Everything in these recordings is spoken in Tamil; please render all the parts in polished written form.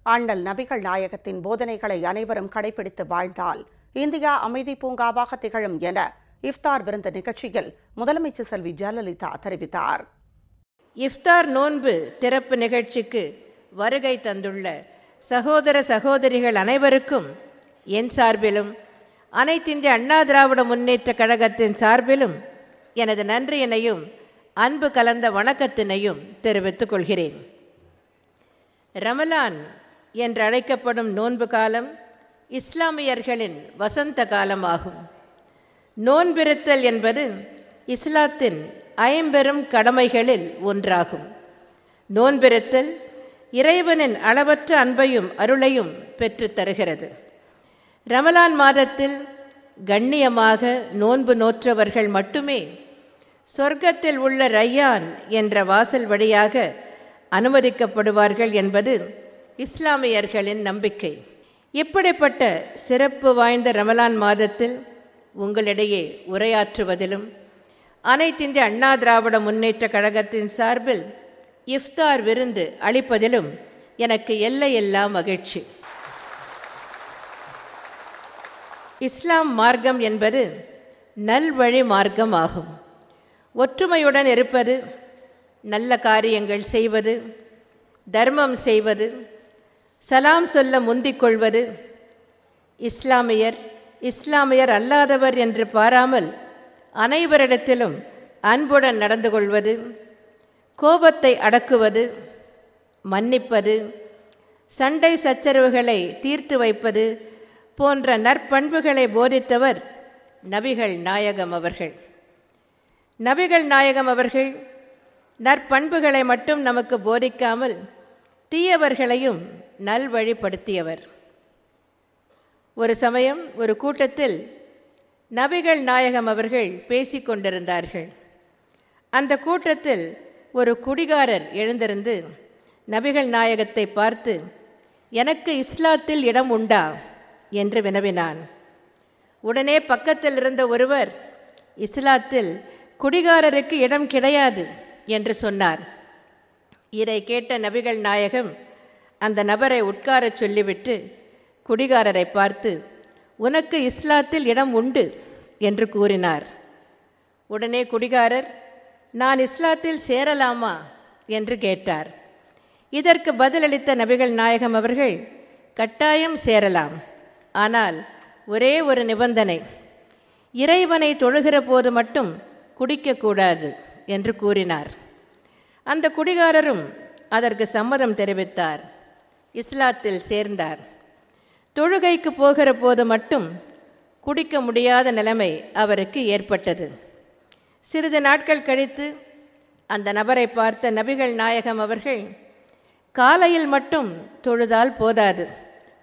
அண்ணல் நபிகள் நாயகத்தின் போதனைகளை அனைவரும் கடைபிடித்து வாழ்ந்தால் இந்தியா அமைதி பூங்காவாக திகழும் என இஃப்தார் விருந்து நிகழ்ச்சியில் முதலமைச்சர் செல்வி ஜெயலலிதா தெரிவித்தார். இஃப்தார் நோன்பு திறப்பு நிகழ்ச்சிக்கு வருகை தந்துள்ள சகோதர சகோதரிகள் அனைவருக்கும் என் சார்பிலும் அனைத்திந்திய அண்ணா திராவிட முன்னேற்ற கழகத்தின் சார்பிலும் எனது நன்றியினையும் அன்பு கலந்த வணக்கத்தினையும் தெரிவித்துக் கொள்கிறேன். ரமலான் என்று அழைக்கப்படும் நோன்பு காலம் இஸ்லாமியர்களின் வசந்த காலமாகும். நோன்பிருத்தல் என்பது இஸ்லாத்தின் ஐம்பெரும் கடமைகளில் ஒன்றாகும். நோன்பிருத்தல் இறைவனின் அளவற்ற அன்பையும் அருளையும் பெற்று தருகிறது. ரமலான் மாதத்தில் கண்ணியமாக நோன்பு நோற்றவர்கள் மட்டுமே சொர்க்கத்தில் உள்ள ரையான் என்ற வாசல் வழியாக அனுமதிக்கப்படுவார்கள் என்பது இஸ்லாமியர்களின் நம்பிக்கை. இப்படிப்பட்ட சிறப்பு வாய்ந்த ரமலான் மாதத்தில் உங்களிடையே உரையாற்றுவதிலும் அனைத்திந்திய அண்ணா திராவிட முன்னேற்ற கழகத்தின் சார்பில் இஃப்தார் விருந்து அளிப்பதிலும் எனக்கு எல்லையில்லா மகிழ்ச்சி. இஸ்லாம் மார்க்கம் என்பது நல்வழி மார்க்கம் ஆகும். ஒற்றுமையுடன் இருப்பது, நல்ல காரியங்கள் செய்வது, தர்மம் செய்வது, சலாம் சொல்ல முந்திக் கொள்வது, இஸ்லாமியர் அல்லாதவர் என்று பாராமல் அனைவரிடத்திலும் அன்புடன் நடந்து கொள்வது, கோபத்தை அடக்குவது, மன்னிப்பது, சண்டை சச்சரவுகளை தீர்த்து வைப்பது போன்ற நற்பண்புகளை போதித்தவர் நபிகள் நாயகம் அவர்கள். நபிகள் நாயகம் அவர்கள் நற்பண்புகளை மட்டும் நமக்கு போதிக்காமல் தீயவர்களையும் நல்வழிப்படுத்தியவர். ஒரு சமயம் ஒரு கூட்டத்தில் நபிகள் நாயகம் அவர்கள் பேசிக்கொண்டிருந்தார்கள். அந்த கூட்டத்தில் ஒரு குடிகாரர் எழுந்திருந்து நபிகள் நாயகத்தை பார்த்து, எனக்கு இஸ்லாத்தில் இடம் உண்டா என்று வினவினான். உடனே பக்கத்தில் இருந்த ஒருவர், இஸ்லாத்தில் குடிகாரருக்கு இடம் கிடையாது என்று சொன்னார். இதை கேட்ட நபிகள் நாயகம் அந்த நபரை உட்காரச் சொல்லிவிட்டு குடிகாரரை பார்த்து, உனக்கு இஸ்லாத்தில் இடம் உண்டு என்று கூறினார். உடனே குடிகாரர், நான் இஸ்லாத்தில் சேரலாமா என்று கேட்டார். இதற்கு பதிலளித்த நபிகள் நாயகம் அவர்கள், கட்டாயம் சேரலாம், ஆனால் ஒரே ஒரு நிபந்தனை, இறைவனை தொழுகிற போது மட்டும் குடிக்கக்கூடாது என்று கூறினார். அந்த குடிகாரரும் அதற்கு சம்மதம் தெரிவித்தார். இஸ்லாத்தில் சேர்ந்தார். தொழுகைக்கு போகிற போது மட்டும் குடிக்க முடியாத நிலைமை அவருக்கு ஏற்பட்டது. சிறிது நாட்கள் கழித்து அந்த நபரை பார்த்த நபிகள் நாயகம் அவர்கள், காலையில் மட்டும் தொழுதால் போதாது,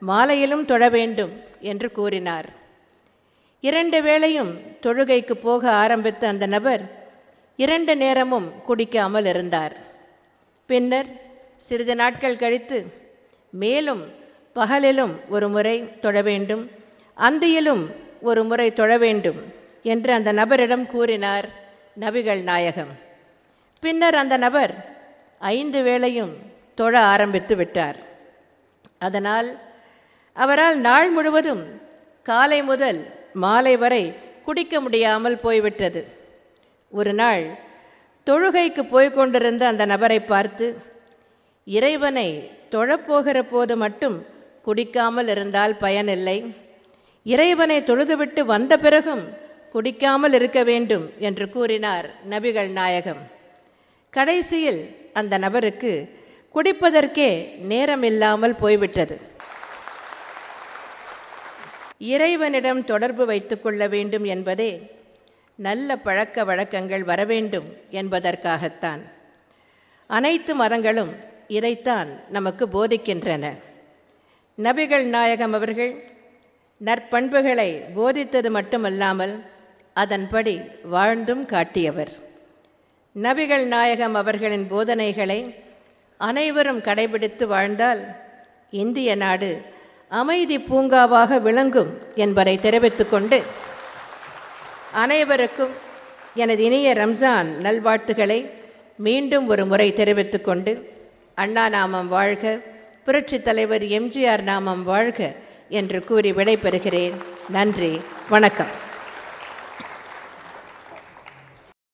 மாலையிலும் தொழ வேண்டும் என்று கூறினார். 2 வேளையும் தொழுகைக்கு போக ஆரம்பித்த அந்த நபர் 2 நேரமும் குடிக்காமல் இருந்தார். பின்னர் சிறிது நாட்கள் கழித்து மேலும் பகலிலும் ஒரு முறை தொழ வேண்டும், அந்தியிலும் ஒரு முறை தொழ வேண்டும் என்று அந்த நபரிடம் கூறினார் நபிகள் நாயகம். பின்னர் அந்த நபர் 5 வேளையும் தொழ ஆரம்பித்து விட்டார். அதனால் அவரால் நாள் முழுவதும் காலை முதல் மாலை வரை குடிக்க முடியாமல் போய்விட்டது. ஒரு நாள் தொழுகைக்கு போய்கொண்டிருந்த அந்த நபரை பார்த்து, இறைவனை தொழப்போகிற போது மட்டும் குடிக்காமல் இருந்தால் பயனில்லை, இறைவனை தொழுதுவிட்டு வந்த பிறகும் குடிக்காமல் இருக்க வேண்டும் என்று கூறினார் நபிகள் நாயகம். கடைசியில் அந்த நபருக்கு குடிப்பதற்கே நேரம் இல்லாமல் போய்விட்டது. இறைவனிடம் தொடர்பு வைத்துக் கொள்ள வேண்டும் என்பதே நல்ல பழக்க வழக்கங்கள் வரவேண்டும் என்பதற்காகத்தான். அனைத்து மதங்களும் இதைத்தான் நமக்கு போதிக்கின்றன. நபிகள் நாயகம் அவர்கள் நற்பண்புகளை போதித்தது மட்டுமல்லாமல் அதன்படி வாழ்ந்தும் காட்டியவர். நபிகள் நாயகம் அவர்களின் போதனைகளை அனைவரும் கடைபிடித்து வாழ்ந்தால் இந்திய நாடு அமைதி பூங்காவாக விளங்கும் என்பதை தெரிவித்துக் கொண்டு அனைவருக்கும் எனது இனிய ரம்ஜான் நல்வாழ்த்துக்களை மீண்டும் ஒரு முறை தெரிவித்துக் கொண்டு, அண்ணா நாமம் வாழ்க, புரட்சித் தலைவர் எம்ஜிஆர் நாமம் வாழ்க என்று கூறி விடைபெறுகிறேன். நன்றி, வணக்கம்.